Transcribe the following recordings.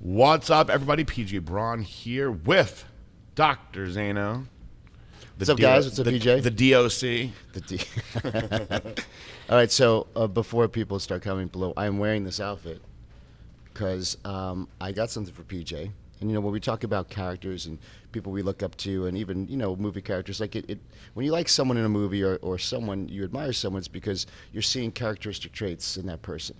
What's up, everybody? PJ Braun here with Dr. Zaino. What's up, guys? What's up, PJ? The DOC. All right, so before people start coming below, I'm wearing this outfit because I got something for PJ. And, you know, when we talk about characters and people we look up to and even, you know, movie characters, like when you like someone in a movie or someone, you admire someone, it's because you're seeing characteristic traits in that person.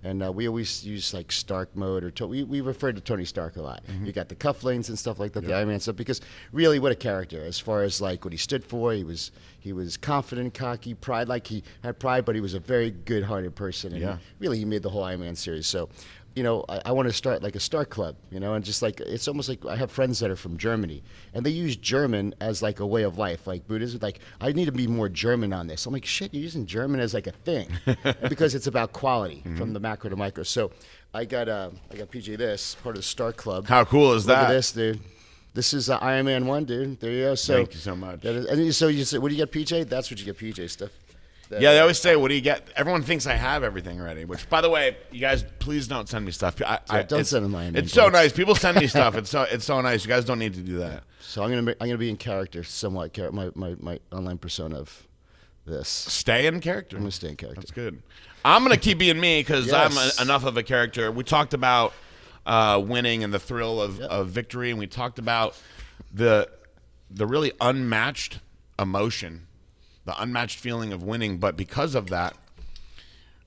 And we always use like Stark mode, or we refer to Tony Stark a lot. Mm-hmm. You got the cufflinks and stuff like that, the Iron Man stuff. Because really, what a character! As far as like what he stood for, he was confident, cocky, pride. Like he had pride, but he was a very good-hearted person. And really, he made the whole Iron Man series. So, you know, I want to start like a Stark Club, you know, and just like it's almost like I have friends that are from Germany, and they use German as like a way of life, like Buddhism. Like I need to be more German on this. I'm like, shit, you're using German as like a thing, because it's about quality from the macro to micro. So I got PJ this part of the Stark Club. How cool is that? Look at this, dude. This is Iron Man 1, dude. There you go. So thank you so much. And so you say, what do you get, PJ? That's what you get, PJ stuff. Yeah, they always say, what do you get? Everyone thinks I have everything ready, which, by the way, you guys, please don't send me stuff. Don't send them mine. It's so nice. People send me stuff. It's so nice. You guys don't need to do that. So I'm gonna be in character somewhat, my online persona of this. Stay in character. I'm gonna stay in character. That's good. I'm gonna keep being me because I'm enough of a character. We talked about winning and the thrill of victory, and we talked about the really unmatched emotion, the unmatched feeling of winning. But because of that,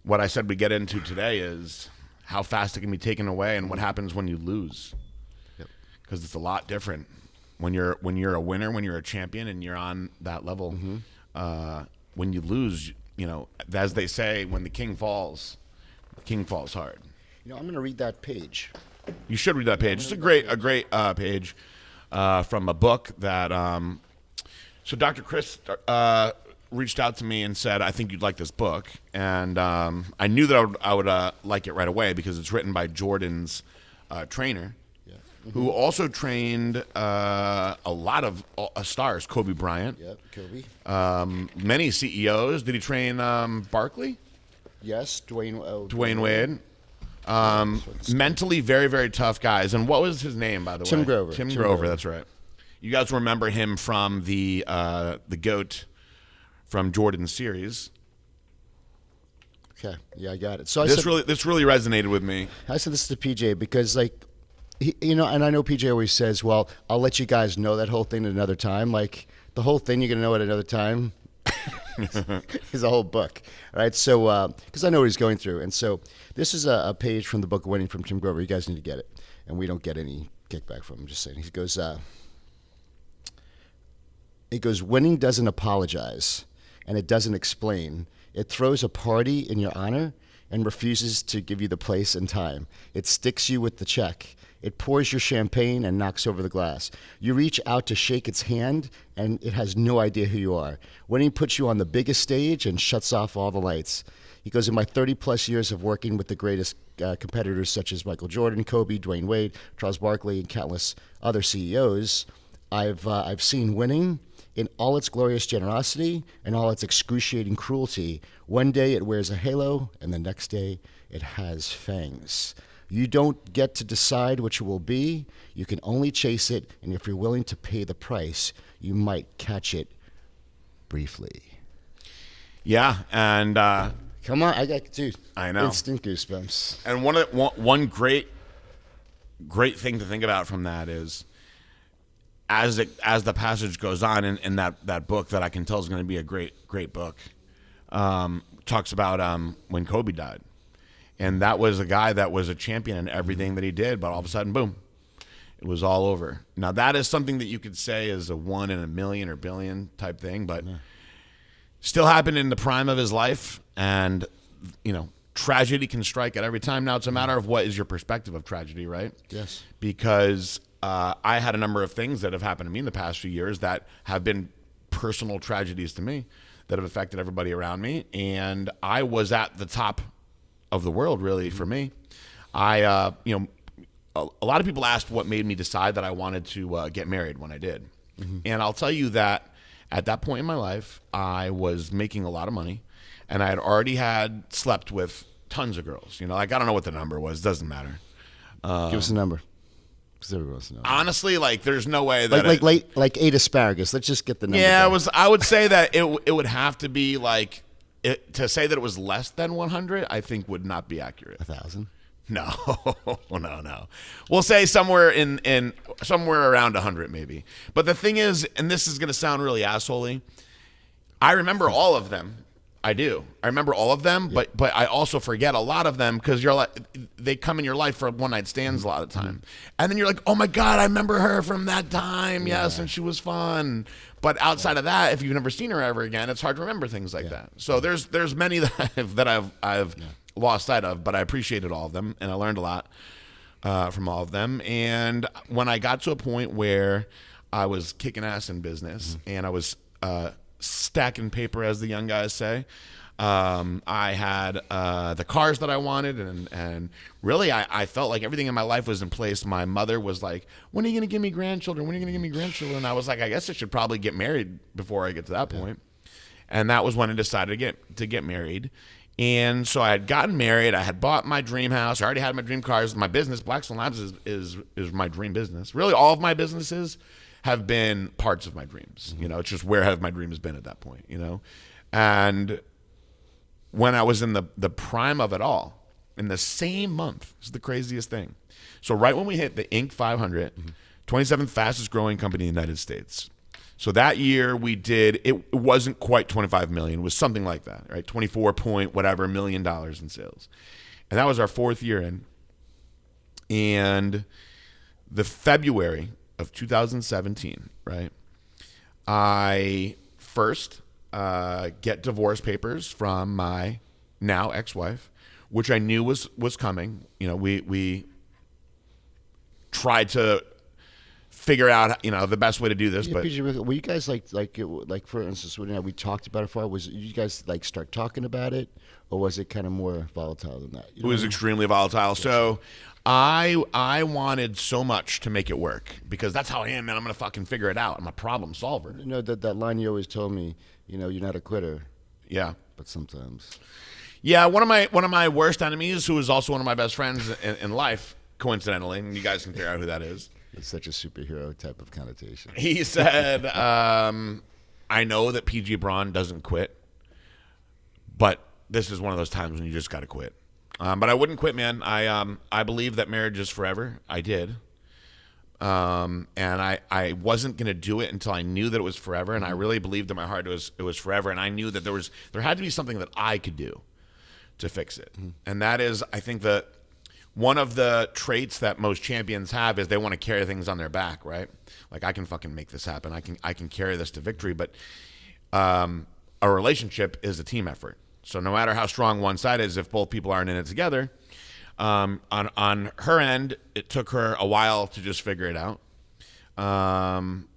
what I said we get into today is how fast it can be taken away and what happens when you lose. Because it's a lot different when you're a winner, when you're a champion, and you're on that level. When you lose, you know, as they say, when the king falls hard. You know, I'm going to read that page. You should read that page. It's a great page from a book that. So Dr. Chris reached out to me and said, I think you'd like this book. And I knew that I would like it right away because it's written by Jordan's trainer, who also trained a lot of stars. Kobe Bryant. Yep, Kobe. Many CEOs. Did he train Barkley? Yes, Dwayne Wade. Mentally very, very tough guys. And what was his name, by the way? Tim Grover. Tim Grover, that's right. You guys remember him from the GOAT from Jordan's series. Okay, yeah, I got it. So this really resonated with me. I said this to PJ because, like, you know, and I know PJ always says, "Well, I'll let you guys know that whole thing at another time." Like the whole thing, you're gonna know at another time. Is a whole book, all right? So, because I know what he's going through, and so this is a page from the book "Winning" from Tim Grover. You guys need to get it, and we don't get any kickback from him. Just saying. He goes. It goes, winning doesn't apologize, and it doesn't explain. It throws a party in your honor and refuses to give you the place and time. It sticks you with the check. It pours your champagne and knocks over the glass. You reach out to shake its hand, and it has no idea who you are. Winning puts you on the biggest stage and shuts off all the lights. He goes, in my 30-plus years of working with the greatest competitors such as Michael Jordan, Kobe, Dwayne Wade, Charles Barkley, and countless other CEOs, I've seen winning in all its glorious generosity and all its excruciating cruelty. One day it wears a halo, and the next day it has fangs. You don't get to decide what you will be. You can only chase it, and if you're willing to pay the price, you might catch it briefly. Yeah, and come on, dude. I know. Instant goosebumps. And one great thing to think about from that is, as the passage goes on in that book that I can tell is going to be a great book, talks about when Kobe died, and that was a guy that was a champion in everything that he did, but all of a sudden, boom, it was all over. Now that is something that you could say is a 1 in a million or billion type thing, but still happened in the prime of his life, and you know, tragedy can strike at every time. Now it's a matter of what is your perspective of tragedy, right? Yes. Because I had a number of things that have happened to me in the past few years that have been personal tragedies to me that have affected everybody around me. And I was at the top of the world, really, for me. A lot of people asked what made me decide that I wanted to get married when I did. And I'll tell you that at that point in my life, I was making a lot of money, and I had already slept with tons of girls. You know, like, I don't know what the number was. Doesn't matter. Give us a number. Because everyone wants to know. Honestly, like there's no way that like 8 asparagus. Let's just get the number. Yeah, down. I would say that it would have to be like to say that it was less than 100. I think would not be accurate. 1,000. No, no. We'll say somewhere in somewhere around 100 maybe. But the thing is, and this is going to sound really assholey, I remember all of them. I do. I remember all of them, but I also forget a lot of them because you're like they come in your life for one night stands a lot of the time, and then you're like, oh my god, I remember her from that time. Yes, and she was fun. But outside of that, if you've never seen her ever again, it's hard to remember things like that. So there's many that I've lost sight of, but I appreciated all of them, and I learned a lot from all of them. And when I got to a point where I was kicking ass in business, and I was stacking paper, as the young guys say, I had the cars that I wanted, and really I felt like everything in my life was in place. My mother was like, when are you going to give me grandchildren? When are you going to give me grandchildren? And I was like, I guess I should probably get married before I get to that point. And that was when I decided to get married. And so I had gotten married. I had bought my dream house. I already had my dream cars. My business, Blackstone Labs, is my dream business. Really, all of my businesses have been parts of my dreams. You know, it's just where have my dreams been at that point, you know? And when I was in the prime of it all, in the same month, this is the craziest thing. So right when we hit the Inc. 500, 27th fastest growing company in the United States. So that year we did, it wasn't quite 25 million, it was something like that, right? 24 point whatever $million in sales. And that was our 4th year in. And the February of 2017, right? I first get divorce papers from my now ex-wife, which I knew was coming. You know, we tried to figure out, you know, the best way to do this. Yeah, but PJ, were you guys like for instance, when we talked about it for a while, was you guys like start talking about it, or was it kind of more volatile than that? It was extremely volatile. So I wanted so much to make it work because that's how I am, man. I'm gonna fucking figure it out. I'm a problem solver. You know that line you always told me. You know, you're not a quitter. Yeah, but sometimes. Yeah, one of my worst enemies, who is also one of my best friends in life, coincidentally, and you guys can figure out who that is. It's such a superhero type of connotation. He said, I know that PG Braun doesn't quit, but this is one of those times when you just got to quit. But I wouldn't quit, man. I believe that marriage is forever. I did. And I wasn't going to do it until I knew that it was forever. And I really believed in my heart it was forever. And I knew that there had to be something that I could do to fix it. And that is, I think that one of the traits that most champions have is they want to carry things on their back, right? Like, I can fucking make this happen. I can carry this to victory. But a relationship is a team effort. So no matter how strong one side is, if both people aren't in it together, on her end, it took her a while to just figure it out. And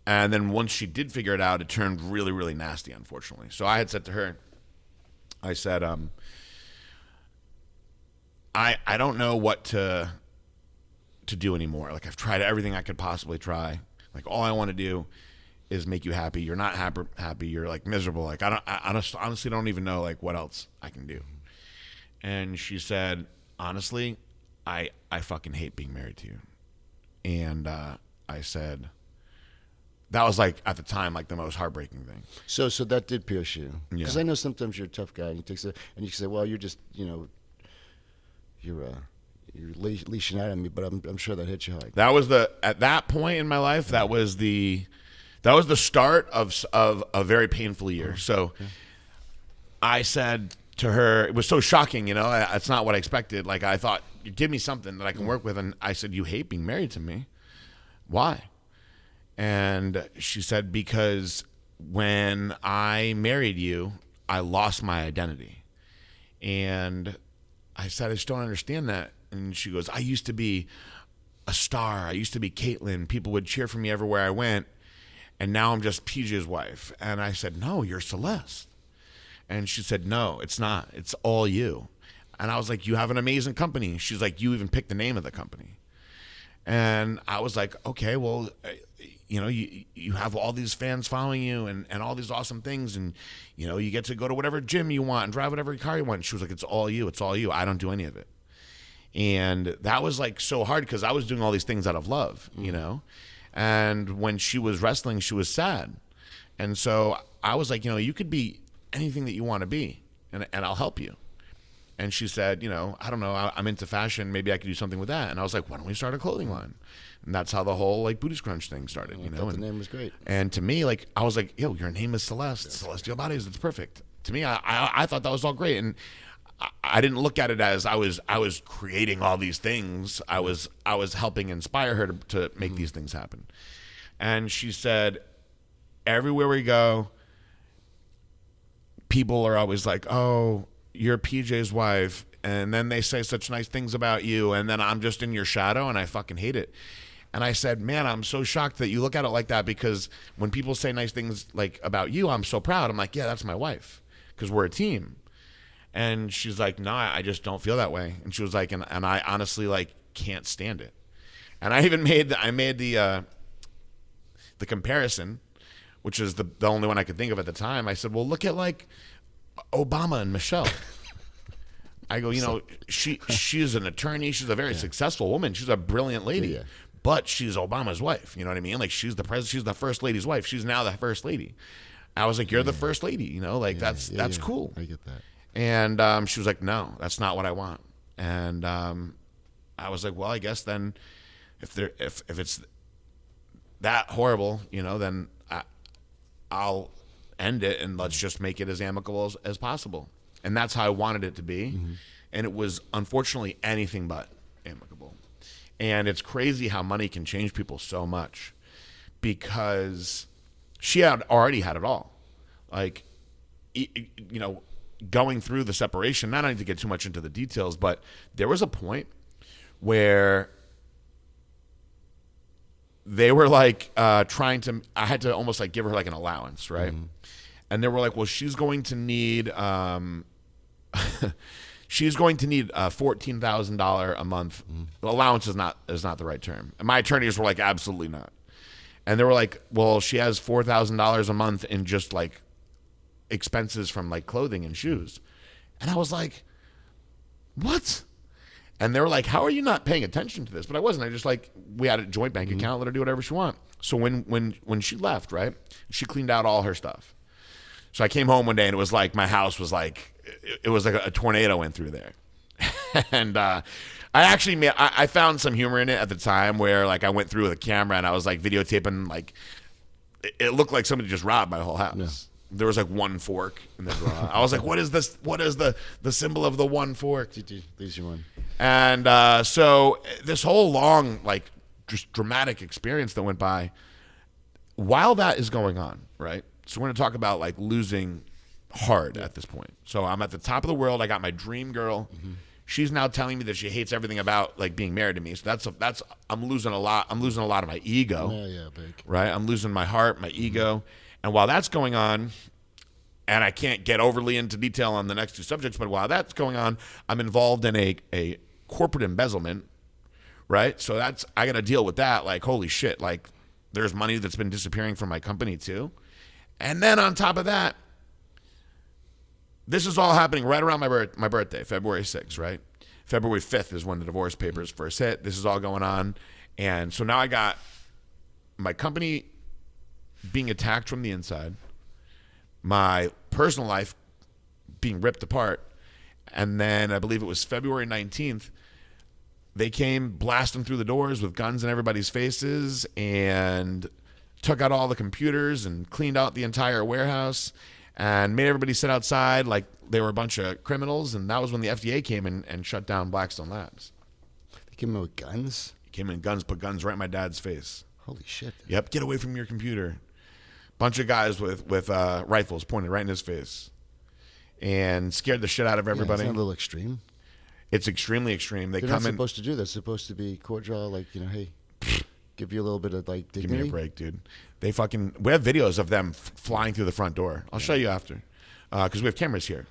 then once she did figure it out, it turned really, really nasty, unfortunately. So I had said to her, I said, I don't know what to do anymore. Like, I've tried everything I could possibly try. Like, all I want to do is make you happy. You're not happy. You're like miserable. Like, I honestly don't even know like what else I can do. And she said, honestly, I fucking hate being married to you. And I said, that was like at the time like the most heartbreaking thing. So that did pierce you. Yeah. Because I know sometimes you're a tough guy and you take it, and you say, well, you're just, you know, you're leashing out on me, but I'm sure that hit you hard. That was at that point in my life, that was the start of a very painful year. So I said to her, it was so shocking, you know, it's not what I expected. Like, I thought, give me something that I can work with. And I said, you hate being married to me. Why? And she said, because when I married you, I lost my identity. And I said, I just don't understand that. And she goes, I used to be a star. I used to be Caitlyn. People would cheer for me everywhere I went. And now I'm just PJ's wife. And I said, no, you're Celeste. And she said, no, it's not. It's all you. And I was like, you have an amazing company. She's like, you even picked the name of the company. And I was like, okay, well, you know, you have all these fans following you and all these awesome things. And, you know, you get to go to whatever gym you want and drive whatever car you want. And she was like, it's all you. It's all you. I don't do any of it. And that was like so hard because I was doing all these things out of love, you know? And when she was wrestling, she was sad. And so I was like, you could be anything that you want to be, and I'll help you. And she said, I don't know, I'm into fashion. Maybe I could do something with that. And I was like, why don't we start a clothing line? And that's how the whole like Booty Scrunch thing started, I thought the name was great. And to me, like, I was like, yo, your name is Celeste, Celestial Bodies. It's perfect. To me, I thought that was all great. And I didn't look at it as I was creating all these things. I was helping inspire her to make these things happen. And she said, everywhere we go, people are always like, oh, you're PJ's wife. And then they say such nice things about you. And then I'm just in your shadow and I fucking hate it. And I said, man, I'm so shocked that you look at it like that, because when people say nice things like about you, I'm so proud. I'm like, yeah, that's my wife, because we're a team. And she's like, no, I just don't feel that way. And she was like, and I honestly like can't stand it. And I even made the comparison, which is the only one I could think of at the time. I said, well, look at like Obama and Michelle. I go, she's an attorney. She's a very successful woman. She's a brilliant lady. Yeah. But she's Obama's wife. You know what I mean? Like, she's the president. She's the first lady's wife. She's now the first lady. I was like, you're the first lady. Like, that's cool. I get that. And she was like, no, that's not what I want. And I was like, well, I guess then if it's that horrible, then I'll end it, and let's just make it as amicable as possible. And that's how I wanted it to be. Mm-hmm. And it was unfortunately anything but amicable. And it's crazy how money can change people so much, because she had already had it all. Like, going through the separation, not only to get too much into the details, but there was a point where they were like I had to almost like give her like an allowance, right? Mm-hmm. And they were like, well, she's going to need $14,000 a month. Mm-hmm. Allowance is not the right term. And my attorneys were like, absolutely not. And they were like, well, she has $4,000 a month in just like expenses from like clothing and shoes. And I was like, what? And they were like, how are you not paying attention to this? But I wasn't. I just like, we had a joint bank account, let her do whatever she want. So when she left, right, she cleaned out all her stuff. So I came home one day and it was like my house was like, it was like a tornado went through there. And I found some humor in it at the time, where like I went through with a camera and I was like videotaping, like it looked like somebody just robbed my whole house. Yeah. There was like one fork in the drawer. I was like, what is this? What is the symbol of the one fork? There's your one. And so this whole long, like, just dramatic experience that went by, while that is going on, right? So we're going to talk about like losing hard at this point. So I'm at the top of the world. I got my dream girl. Mm-hmm. She's now telling me that she hates everything about like being married to me. So that's I'm losing a lot. I'm losing a lot of my ego. Yeah, big. Right? I'm losing my heart, my ego. And while that's going on, and I can't get overly into detail on the next two subjects, but while that's going on, I'm involved in a corporate embezzlement, right? So I got to deal with that. Like, holy shit, like there's money that's been disappearing from my company too. And then on top of that, this is all happening right around my birthday, February 6th, right? February 5th is when the divorce papers first hit. This is all going on. And so now I got my company being attacked from the inside, my personal life being ripped apart, and then I believe it was February 19th, they came blasting through the doors with guns in everybody's faces and took out all the computers and cleaned out the entire warehouse and made everybody sit outside like they were a bunch of criminals. And that was when the FDA came in and shut down Blackstone Labs. They came in with guns? Came in guns, put guns right in my dad's face. Holy shit. Yep, get away from your computer. Bunch of guys with rifles pointed right in his face and scared the shit out of everybody. Isn't that a little extreme? It's extremely extreme. They're not supposed to do that. They're supposed to be cordial, like, hey, give you a little bit of like dignity. Give me a break, dude. We have videos of them flying through the front door. I'll show you after, because we have cameras here.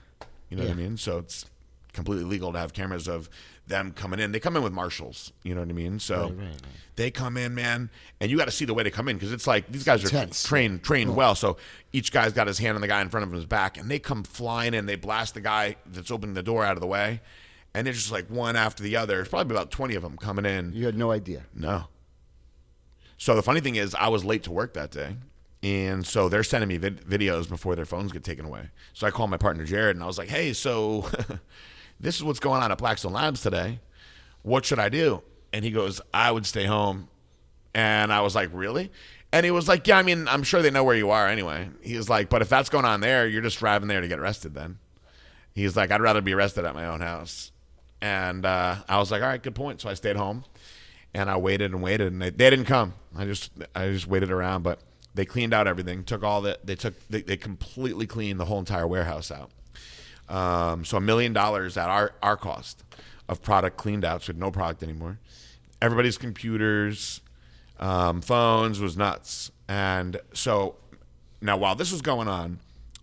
You know what I mean? So it's completely legal to have cameras of them coming in. They come in with marshals. You know what I mean? So right. they come in, man, and you got to see the way they come in, because it's like these guys are trained well. So each guy's got his hand on the guy in front of his back, and they come flying in. They blast the guy that's opening the door out of the way, And it's just like one after the other. There's probably about 20 of them coming in. You had no idea. No. So the funny thing is, I was late to work that day. And so they're sending me videos before their phones get taken away. So I called my partner, Jared, and I was like, hey, so this is what's going on at Blackstone Labs today. What should I do? And he goes, I would stay home. And I was like, really? And he was like, yeah, I mean, I'm sure they know where you are anyway. He was like, but if that's going on there, you're just driving there to get arrested then. He's like, I'd rather be arrested at my own house. And I was like, all right, good point. So I stayed home, and I waited and waited, and they didn't come. I just waited around, but they cleaned out everything. They completely cleaned the whole entire warehouse out. So $1 million at our cost of product cleaned out. So we had no product anymore. Everybody's computers, phones was nuts. And so now while this was going on,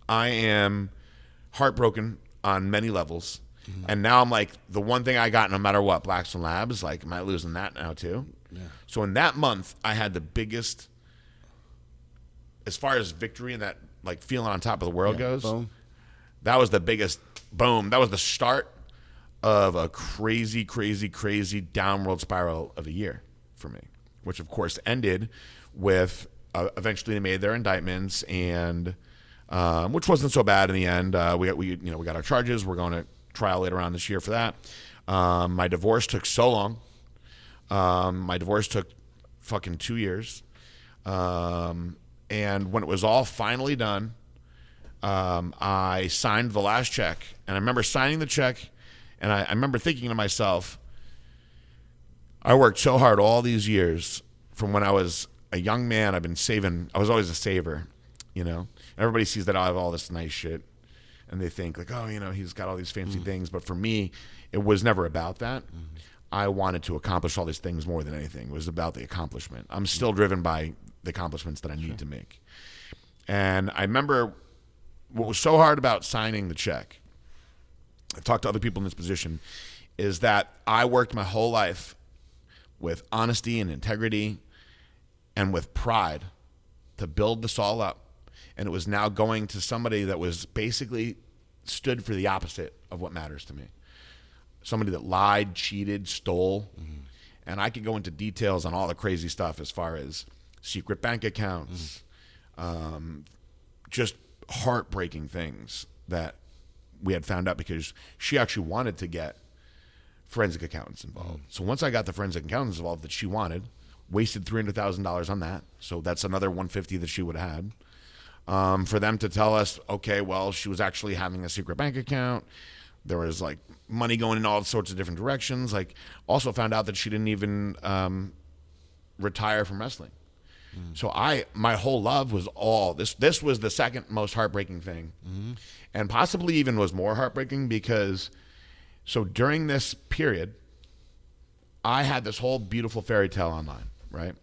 I am heartbroken on many levels. Mm-hmm. And now I'm like, the one thing I got no matter what, Blackstone Labs, like, am I losing that now too? Yeah. So in that month, I had the biggest, as far as victory and that, like, feeling on top of the world goes, boom. That was the biggest boom. That was the start of a crazy, crazy, crazy downward spiral of a year for me, which of course ended with eventually they made their indictments, and which wasn't so bad in the end. We got our charges. We're going to trial later on this year for that. My divorce took so long. My divorce took fucking 2 years. And when it was all finally done, I signed the last check. And I remember signing the check, and I remember thinking to myself, I worked so hard all these years from when I was a young man. I've been saving. I was always a saver, you know. Everybody sees that I have all this nice shit, and they think like, oh, you know, he's got all these fancy things. But for me, it was never about that. I wanted to accomplish all these things more than anything. It was about the accomplishment. I'm still driven by the accomplishments that I need to make. And I remember what was so hard about signing the check, I've talked to other people in this position, is that I worked my whole life with honesty and integrity and with pride to build this all up. And it was now going to somebody that was basically stood for the opposite of what matters to me. Somebody that lied, cheated, stole. And I could go into details on all the crazy stuff as far as secret bank accounts, just heartbreaking things that we had found out because she actually wanted to get forensic accountants involved. So once I got the forensic accountants involved that she wanted, wasted $300,000 on that. So that's another $150,000 that she would have had. For them to tell us, okay, well, she was actually having a secret bank account. There was like money going in all sorts of different directions. Like, also found out that she didn't even retire from wrestling. So my whole love was all this. This was the second most heartbreaking thing, and possibly even was more heartbreaking because, so during this period, I had this whole beautiful fairy tale online, right?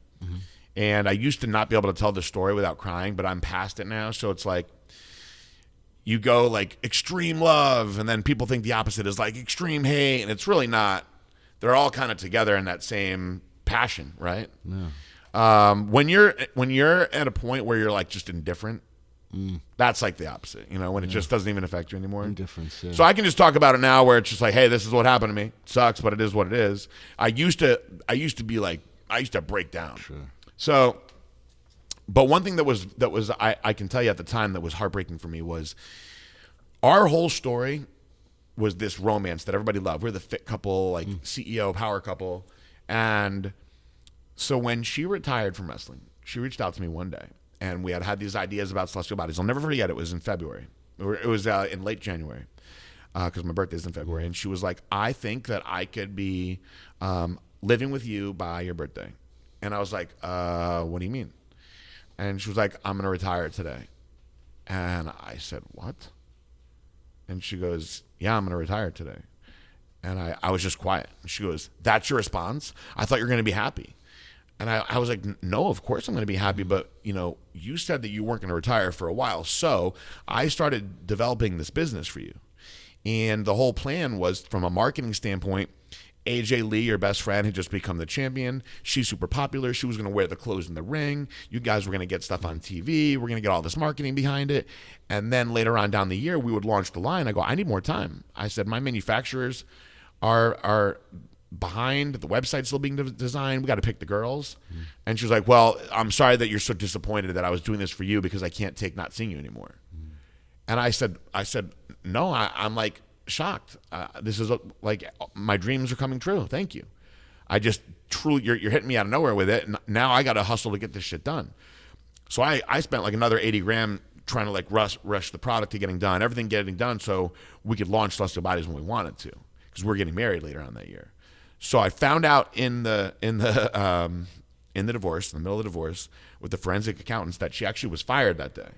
And I used to not be able to tell the story without crying, but I'm past it now. So it's like, you go like extreme love, and then people think the opposite is like extreme hate, and it's really not. They're all kind of together in that same passion, right? Yeah. When you're at a point where you're like just indifferent, that's like the opposite, you know, when it just doesn't even affect you anymore. Indifference, yeah. So I can just talk about it now where it's just like, hey, this is what happened to me. It sucks, but it is what it is. I used to break down. Sure. So, but one thing that was I can tell you at the time that was heartbreaking for me was our whole story was this romance that everybody loved. We're the fit couple, like CEO power couple. And so when she retired from wrestling, she reached out to me one day, and we had these ideas about celestial bodies. I'll never forget, it was in February. It was in late January, because my birthday's in February. And she was like, I think that I could be living with you by your birthday. And I was like, what do you mean? And she was like, I'm going to retire today. And I said, what? And she goes, yeah, I'm going to retire today. And I was just quiet. And she goes, that's your response? I thought you were going to be happy. And I was like, no, of course I'm going to be happy. But, you know, you said that you weren't going to retire for a while. So I started developing this business for you. And the whole plan was, from a marketing standpoint, AJ Lee, your best friend, had just become the champion. She's super popular. She was going to wear the clothes in the ring. You guys were going to get stuff on TV. We're going to get all this marketing behind it. And then later on down the year, we would launch the line. I go, I need more time. I said, my manufacturers are behind. The website's still being designed. We got to pick the girls. And she was like, well, I'm sorry that you're so disappointed that I was doing this for you because I can't take not seeing you anymore. And I said, no, I'm like shocked. This is like my dreams are coming true. Thank you. I just truly, you're hitting me out of nowhere with it. And now I got to hustle to get this shit done. So I spent like another 80 grand trying to like rush the product to getting done, everything getting done so we could launch Celestial Bodies when we wanted to, because we're getting married later on that year. So I found out in the divorce, in the middle of the divorce, with the forensic accountants, that she actually was fired that day.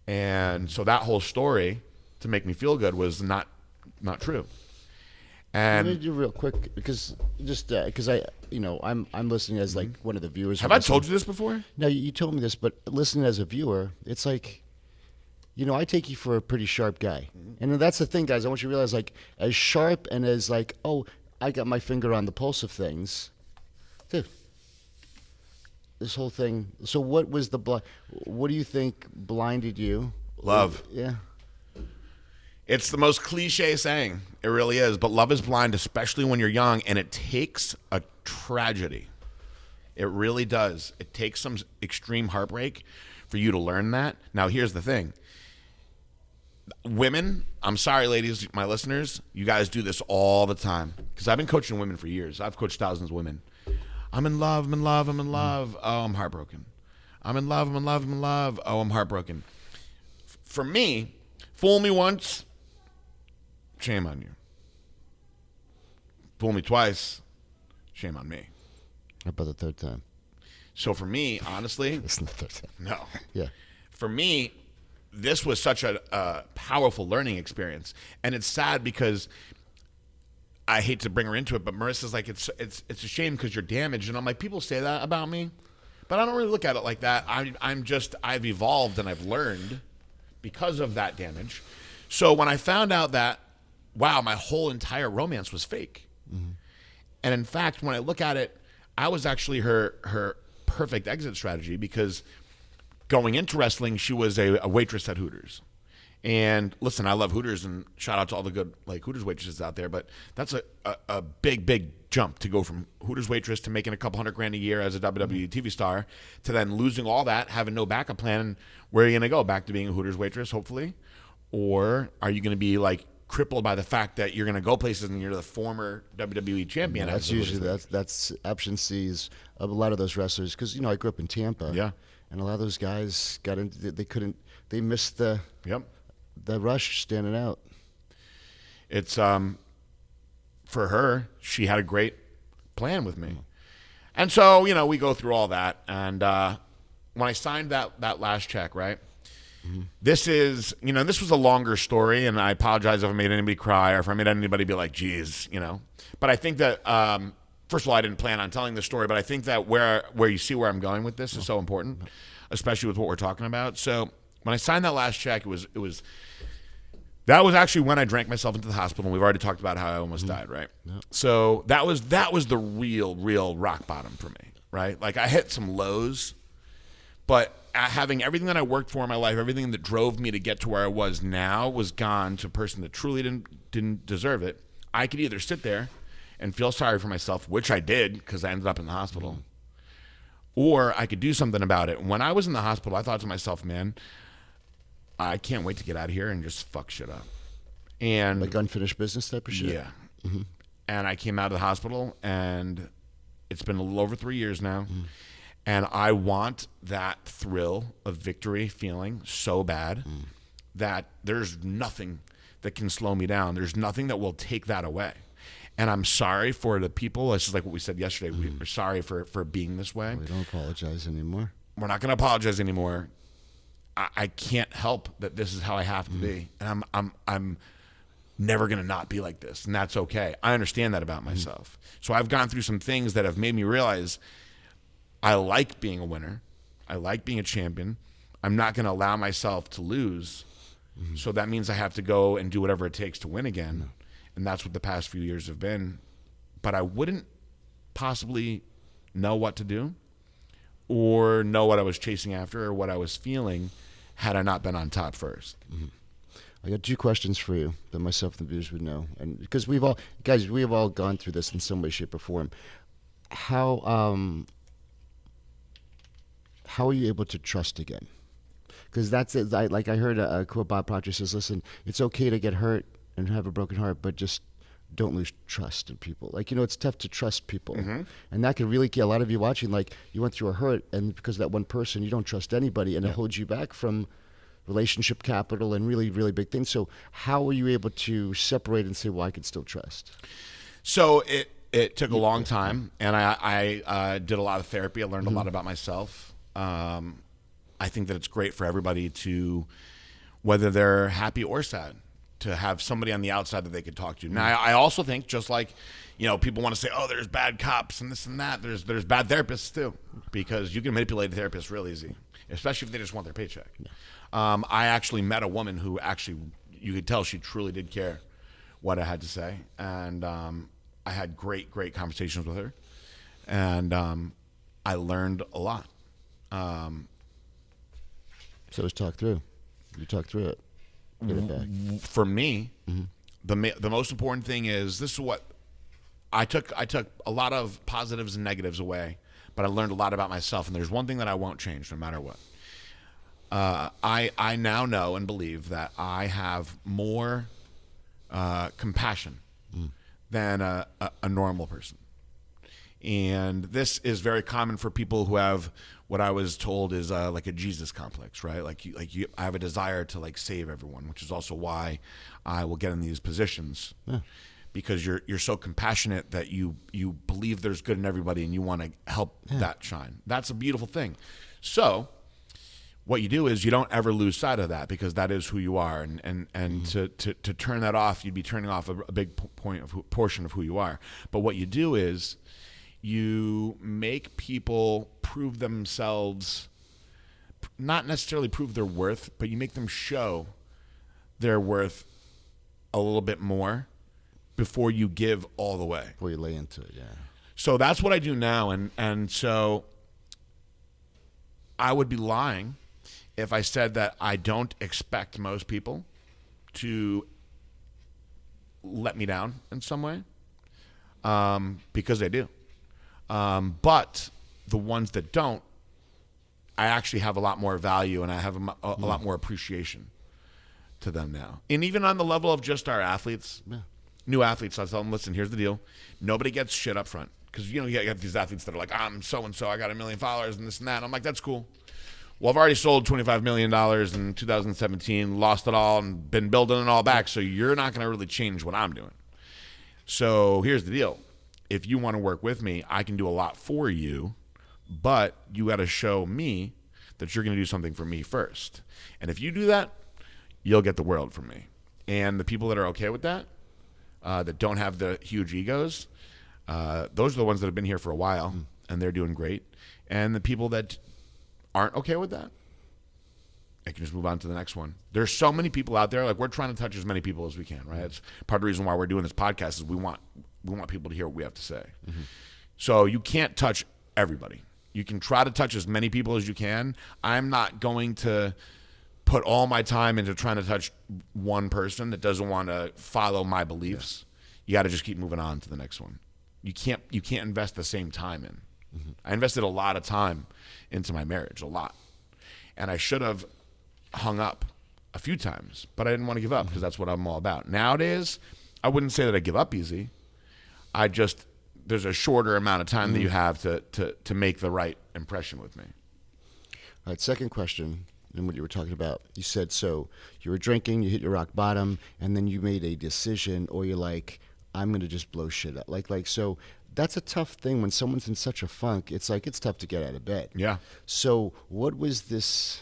And so that whole story, to make me feel good, was not true. And let me do real quick because I, I'm listening as like one of the viewers. Have I told you this before? No, you told me this, but listening as a viewer, it's like, I take you for a pretty sharp guy, and that's the thing, guys. I want you to realize, like, as sharp and as like, oh, I got my finger on the pulse of things, dude. This whole thing. So, what was what do you think blinded you? Love. Yeah. It's the most cliche saying. It really is. But love is blind, especially when you're young, and it takes a tragedy. It really does. It takes some extreme heartbreak for you to learn that. Now, here's the thing. Women, I'm sorry, ladies, my listeners, you guys do this all the time. Because I've been coaching women for years. I've coached thousands of women. I'm in love, I'm in love, I'm in love. Oh, I'm heartbroken. I'm in love, I'm in love, I'm in love. Oh, I'm heartbroken. For me, fool me once, shame on you. Fool me twice, shame on me. How about the third time? So for me, honestly, It's the third time. no. Yeah. For me, this was such a powerful learning experience. And it's sad because I hate to bring her into it, but Marissa's like, it's a shame because you're damaged. And I'm like, people say that about me, but I don't really look at it like that. I've evolved and I've learned because of that damage. So when I found out that, wow, my whole entire romance was fake. Mm-hmm. And in fact, when I look at it, I was actually her perfect exit strategy, because going into wrestling, she was a waitress at Hooters. And listen, I love Hooters, and shout out to all the good like Hooters waitresses out there, but that's a big jump to go from Hooters waitress to making a couple $100,000 a year as a WWE TV star to then losing all that, having no backup plan. And where are you going to go? Back to being a Hooters waitress, hopefully? Or are you going to be like crippled by the fact that you're going to go places and you're the former WWE champion? That's usually that's option C is a lot of those wrestlers, because I grew up in Tampa. Yeah. And a lot of those guys got into, they missed the rush standing out. It's for her, she had a great plan with me. And so, we go through all that. And when I signed that last check, right? Mm-hmm. This is, this was a longer story, and I apologize if I made anybody cry or if I made anybody be like, geez, But I think that, first of all, I didn't plan on telling this story, but I think that where you see where I'm going with this is so important, especially with what we're talking about. So when I signed that last check, that was actually when I drank myself into the hospital. And we've already talked about how I almost died, right? Yep. So that was the real rock bottom for me, right? Like, I hit some lows, but having everything that I worked for in my life, everything that drove me to get to where I was now, was gone to a person that truly didn't deserve it. I could either sit there and feel sorry for myself, which I did because I ended up in the hospital, or I could do something about it. When I was in the hospital, I thought to myself, man, I can't wait to get out of here and just fuck shit up. And like unfinished business type of shit? Yeah. Mm-hmm. And I came out of the hospital, and it's been a little over 3 years now. Mm. And I want that thrill of victory feeling so bad that there's nothing that can slow me down. There's nothing that will take that away. And I'm sorry for the people. This is like what we said yesterday. We're sorry for being this way. We don't apologize anymore. We're not going to apologize anymore. I can't help that this is how I have to be. And I'm never going to not be like this. And that's okay. I understand that about myself. So I've gone through some things that have made me realize I like being a winner. I like being a champion. I'm not going to allow myself to lose. So that means I have to go and do whatever it takes to win again. And that's what the past few years have been. But I wouldn't possibly know what to do or know what I was chasing after or what I was feeling had I not been on top first. I got 2 questions for you that myself and the viewers would know, and because we have all gone through this in some way, shape, or form. How are you able to trust again? Because that's it. I heard a quote. Bob Proctor says, "Listen, it's okay to get hurt and have a broken heart, but just don't lose trust in people. Like, it's tough to trust people, and that can really kill a lot of you watching. Like, you went through a hurt, and because of that one person, you don't trust anybody, and it holds you back from relationship capital and really, really big things. So, how were you able to separate and say, well, I can still trust?" So it took a long time, and I did a lot of therapy. I learned a lot about myself. I think that it's great for everybody to, whether they're happy or sad, to have somebody on the outside that they could talk to. Now, I also think, just like, people want to say, oh, there's bad cops and this and that, there's bad therapists too, because you can manipulate a therapist real easy, especially if they just want their paycheck. I actually met a woman who actually, you could tell she truly did care what I had to say, and I had great conversations with her, and I learned a lot. So let's talk through. You talk through it. Get it back. For me, the most important thing is, this is what I took a lot of positives and negatives away, but I learned a lot about myself, and there's one thing that I won't change no matter what. I now know and believe that I have more compassion than a normal person. And this is very common for people who have what I was told is like a Jesus complex, right? I have a desire to save everyone, which is also why I will get in these positions, because you're so compassionate that you believe there's good in everybody and you want to help that shine. That's a beautiful thing. So what you do is you don't ever lose sight of that, because that is who you are, and to turn that off, you'd be turning off a big portion of who you are. But what you do is you make people prove themselves, not necessarily prove their worth, but you make them show their worth a little bit more before you give all the way. Before you lay into it, yeah. So that's what I do now, and so I would be lying if I said that I don't expect most people to let me down in some way, because they do. But the ones that don't, I actually have a lot more value, and I have a lot more appreciation to them now. And even on the level of just our athletes, new athletes, I tell them, listen, here's the deal. Nobody gets shit up front. Because, you got these athletes that are like, I'm so-and-so, I got 1 million followers and this and that. And I'm like, that's cool. Well, I've already sold $25 million in 2017, lost it all, and been building it all back, so you're not going to really change what I'm doing. So here's the deal. If you want to work with me, I can do a lot for you, but you got to show me that you're going to do something for me first. And if you do that, you'll get the world from me. And the people that are okay with that, that don't have the huge egos, those are the ones that have been here for a while, and they're doing great. And the people that aren't okay with that, I can just move on to the next one. There's so many people out there. We're trying to touch as many people as we can, right? It's part of the reason why we're doing this podcast is we want people to hear what we have to say. So you can't touch everybody. You can try to touch as many people as you can. I'm not going to put all my time into trying to touch one person that doesn't want to follow my beliefs. You got to just keep moving on to the next one. You can't invest the same time in. I invested a lot of time into my marriage, a lot. And I should have hung up a few times, but I didn't want to give up, because that's what I'm all about. Nowadays, I wouldn't say that I give up easy. There's a shorter amount of time that you have to make the right impression with me. All right, second question, and what you were talking about. You said, so you were drinking, you hit your rock bottom, and then you made a decision, or you're like, I'm going to just blow shit up. So that's a tough thing when someone's in such a funk. It's tough to get out of bed. Yeah. So what was this?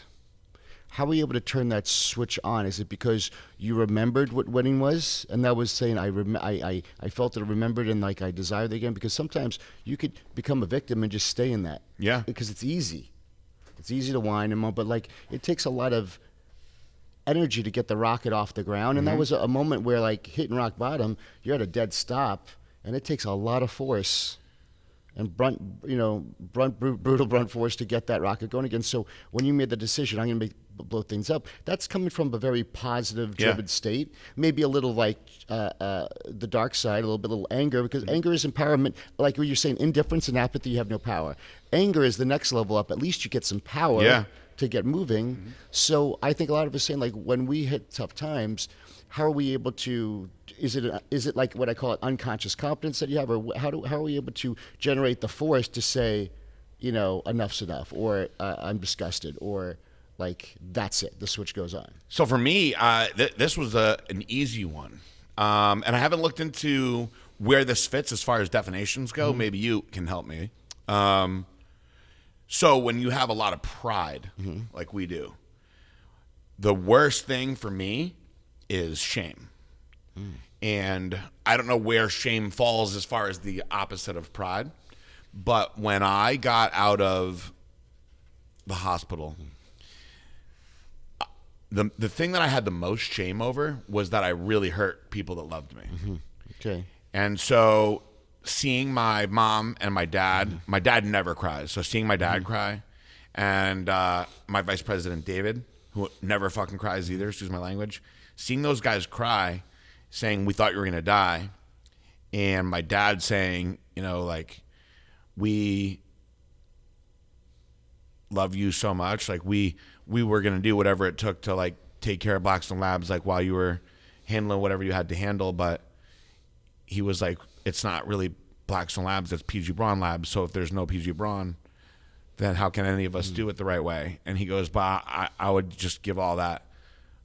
How were you able to turn that switch on? Is it because you remembered what winning was, and that was saying I felt it, remembered, and I desired it again? Because sometimes you could become a victim and just stay in that. Yeah. Because it's easy. It's easy to whine and moan, but it takes a lot of energy to get the rocket off the ground. And that was a moment where hitting rock bottom, you're at a dead stop, and it takes a lot of force and brutal blunt force to get that rocket going again. So when you made the decision, I'm going to blow things up, that's coming from a very positive, driven state. Maybe a little like the dark side, a little anger, because anger is empowerment. Like what you're saying, indifference and apathy, you have no power. Anger is the next level up. At least you get some power to get moving. So I think a lot of us saying, like, when we hit tough times, how are we able to? Is it like what I call it unconscious competence that you have, or how are we able to generate the force to say, enough's enough, or I'm disgusted, or like that's it, the switch goes on? So for me, this was an easy one, and I haven't looked into where this fits as far as definitions go. Maybe you can help me. So when you have a lot of pride, like we do, the worst thing for me is shame. And I don't know where shame falls as far as the opposite of pride, but when I got out of the hospital, the thing that I had the most shame over was that I really hurt people that loved me. Okay. And so seeing my mom and my dad never cries. So seeing my dad cry, and my vice president, David, who never fucking cries either, excuse my language, seeing those guys cry, saying, we thought you were going to die. And my dad saying, like, we love you so much. Like, we were going to do whatever it took to, like, take care of Blackstone Labs, like, while you were handling whatever you had to handle. But he was like, it's not really Blackstone Labs, it's PG Braun Labs. So if there's no PG Braun, then how can any of us do it the right way? And he goes, but I would just give all that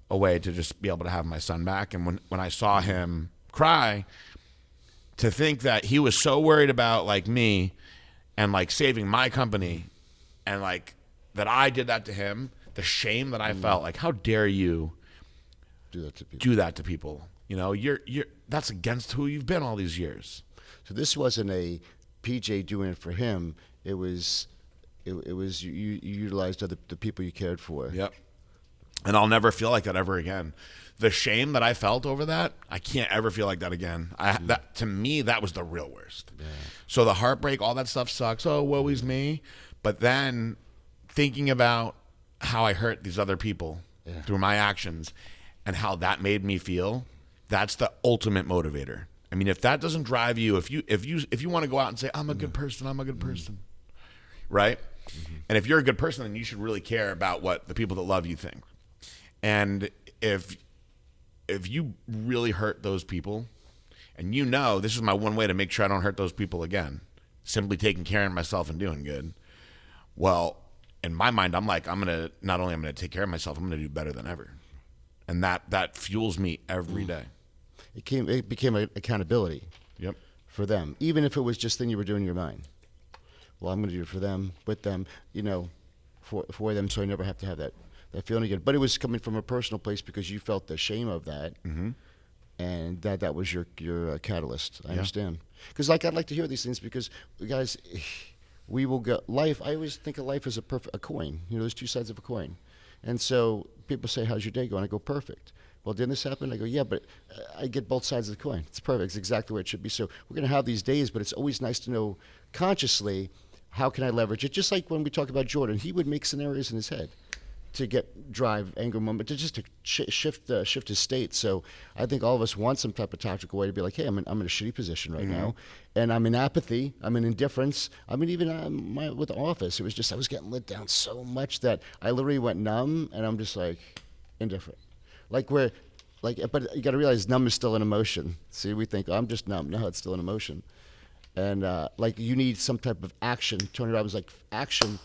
away to just be able to have my son back. And when I saw him cry, to think that he was so worried about, like, me and, like, saving my company, and, like, that I did that to him, the shame that I felt, like, how dare you do that to people? You're that's against who you've been all these years. So this wasn't a PJ doing it for him. It was you utilized the people you cared for. Yep. And I'll never feel like that ever again. The shame that I felt over that, I can't ever feel like that again. That, to me, that was the real worst. Yeah. So the heartbreak, all that stuff sucks. Oh, woe is me. But then thinking about how I hurt these other people through my actions and how that made me feel, that's the ultimate motivator. I mean, if that doesn't drive you, if you want to go out and say, I'm a good person, right? And if you're a good person, then you should really care about what the people that love you think. And if you really hurt those people, and this is my one way to make sure I don't hurt those people again, simply taking care of myself and doing good, well, in my mind, I'm like, I'm going to take care of myself, I'm going to do better than ever. And that fuels me every day. It became an accountability. Yep. For them, even if it was just thing you were doing in your mind. Well, I'm going to do it for them, with them, for them, so I never have to have that feeling again. But it was coming from a personal place because you felt the shame of that, and that was your catalyst. I understand. Because I'd like to hear these things because, guys, we will get life. I always think of life as a coin. There's two sides of a coin. And so people say, how's your day going? I go, perfect. Well, didn't this happen? I go, yeah, but I get both sides of the coin. It's perfect. It's exactly where it should be. So we're going to have these days, but it's always nice to know consciously, how can I leverage it? Just like when we talk about Jordan, he would make scenarios in his head to drive, anger moment, to shift his state. So I think all of us want some type of tactical way to be like, hey, I'm in a shitty position right now, and I'm in apathy, I'm in indifference. I mean, even with the office, it was just I was getting let down so much that I literally went numb, and I'm just like indifferent. But you got to realize numb is still an emotion. See, we think, I'm just numb. No, it's still an emotion. And you need some type of action. Tony Robbins like action.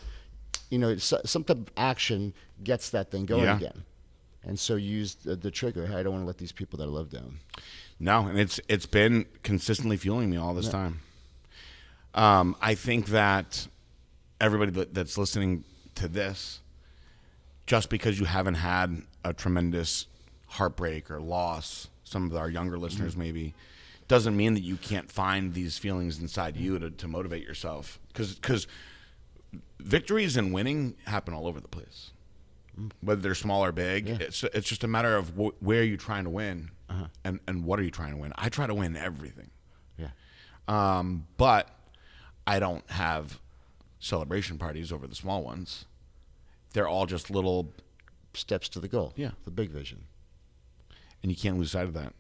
Some type of action gets that thing going again. And so you use the trigger. Hey, I don't want to let these people that I love down. No, and it's been consistently fueling me all this time. I think that everybody that's listening to this, just because you haven't had a tremendous heartbreak or loss, some of our younger listeners maybe, doesn't mean that you can't find these feelings inside you to motivate yourself. Because victories and winning happen all over the place, whether they're small or big. Yeah. It's just a matter of where are you trying to win, and what are you trying to win. I try to win everything. Yeah. But I don't have celebration parties over the small ones. They're all just little steps to the goal. Yeah. The big vision. And you can't lose sight of that.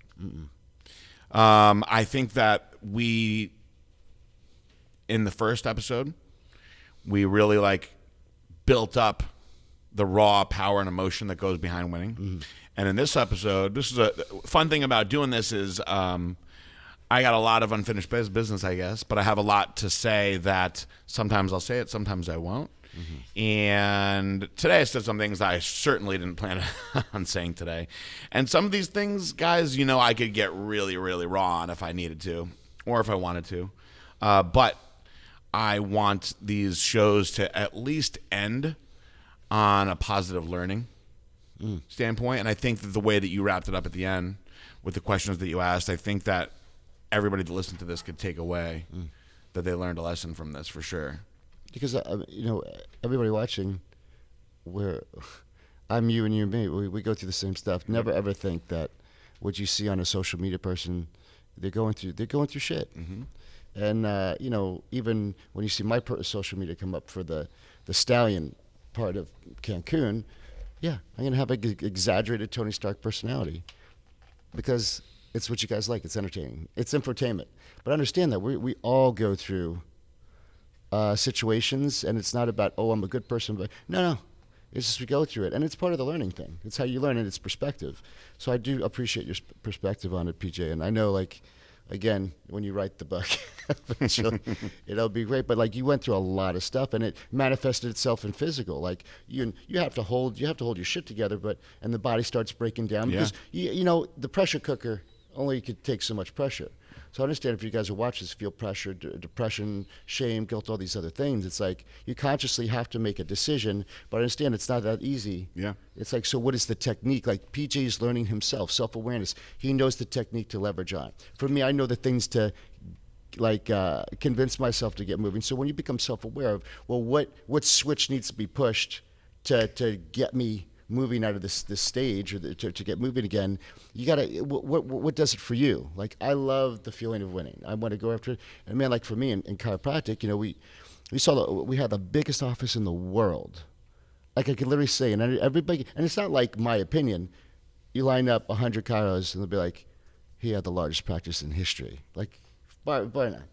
I think that in the first episode, we really like built up the raw power and emotion that goes behind winning. And in this episode, this is a fun thing about doing this is I got a lot of unfinished business, I guess, but I have a lot to say that sometimes I'll say it, sometimes I won't. And today I said some things I certainly didn't plan on saying today. And some of these things, guys, I could get really, really raw on if I needed to or if I wanted to. But I want these shows to at least end on a positive learning standpoint. And I think that the way that you wrapped it up at the end with the questions that you asked, I think that everybody that listened to this could take away that they learned a lesson from this for sure. Because, everybody watching, I'm you and you and me. We go through the same stuff. Never ever think that what you see on a social media person, they're going through shit. And, even when you see my social media come up for the stallion part of Cancun, yeah, I'm going to have an exaggerated Tony Stark personality because it's what you guys like. It's entertaining. It's infotainment. But understand that we all go through situations, and it's not about, I'm a good person. But no. It's just we go through it, and it's part of the learning thing. It's how you learn, and it's perspective. So I do appreciate your perspective on it, PJ. And I know, again, when you write the book, it'll be great. But you went through a lot of stuff, and it manifested itself in physical. You have to hold your shit together, and the body starts breaking down because the pressure cooker only could take so much pressure. So I understand if you guys are watching this, feel pressure, depression, shame, guilt, all these other things. It's you consciously have to make a decision, but I understand it's not that easy. Yeah. It's so what is the technique? PJ is learning himself, self-awareness. He knows the technique to leverage on. For me, I know the things to convince myself to get moving. So when you become self-aware of, what switch needs to be pushed to get me moving out of this stage or to get moving again, you gotta what does it for you? I love the feeling of winning. I want to go after it. And man, for me in chiropractic, we saw we had the biggest office in the world. I could literally say, and everybody, and it's not my opinion. You line up 100 chiros and they'll be like, he had the largest practice in history. Why not?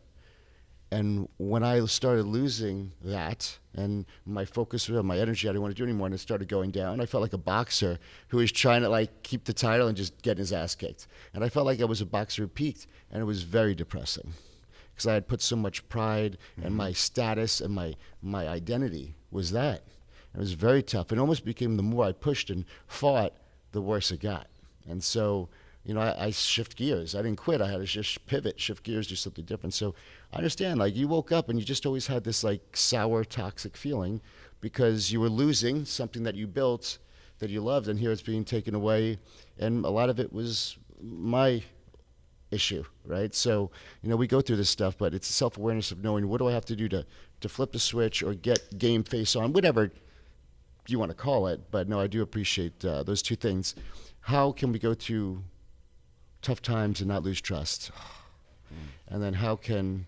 And when I started losing that and my focus, my energy, I didn't want to do anymore, and it started going down, I felt like a boxer who was trying to keep the title and just getting his ass kicked. And I felt like I was a boxer who peaked, and it was very depressing because I had put so much pride and my status and my identity was that. It was very tough. It almost became the more I pushed and fought, the worse it got. And so, I shift gears. I didn't quit. I had to just pivot, shift gears, do something different. So I understand, you woke up and you just always had this sour, toxic feeling because you were losing something that you built that you loved, and here it's being taken away. And a lot of it was my issue, right? So, we go through this stuff, but it's a self-awareness of knowing what do I have to do to flip the switch or get game face on, whatever you want to call it. But no, I do appreciate those two things. How can we go through tough times and not lose trust? And then how can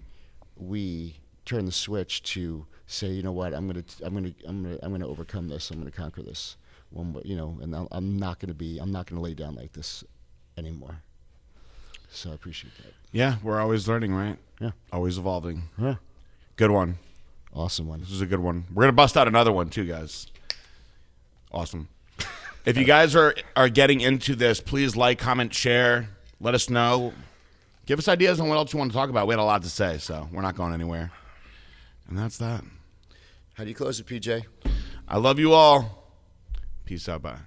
we turn the switch to say, you know what, I'm gonna overcome this. I'm gonna conquer this. And I'm not gonna lay down like this anymore. So I appreciate that. Yeah, we're always learning, right? Yeah, always evolving. Yeah, good one. Awesome one. This is a good one. We're gonna bust out another one too, guys. Awesome. If you guys are getting into this, please comment, share. Let us know. Give us ideas on what else you want to talk about. We had a lot to say, so we're not going anywhere. And that's that. How do you close it, PJ? I love you all. Peace out. Bye.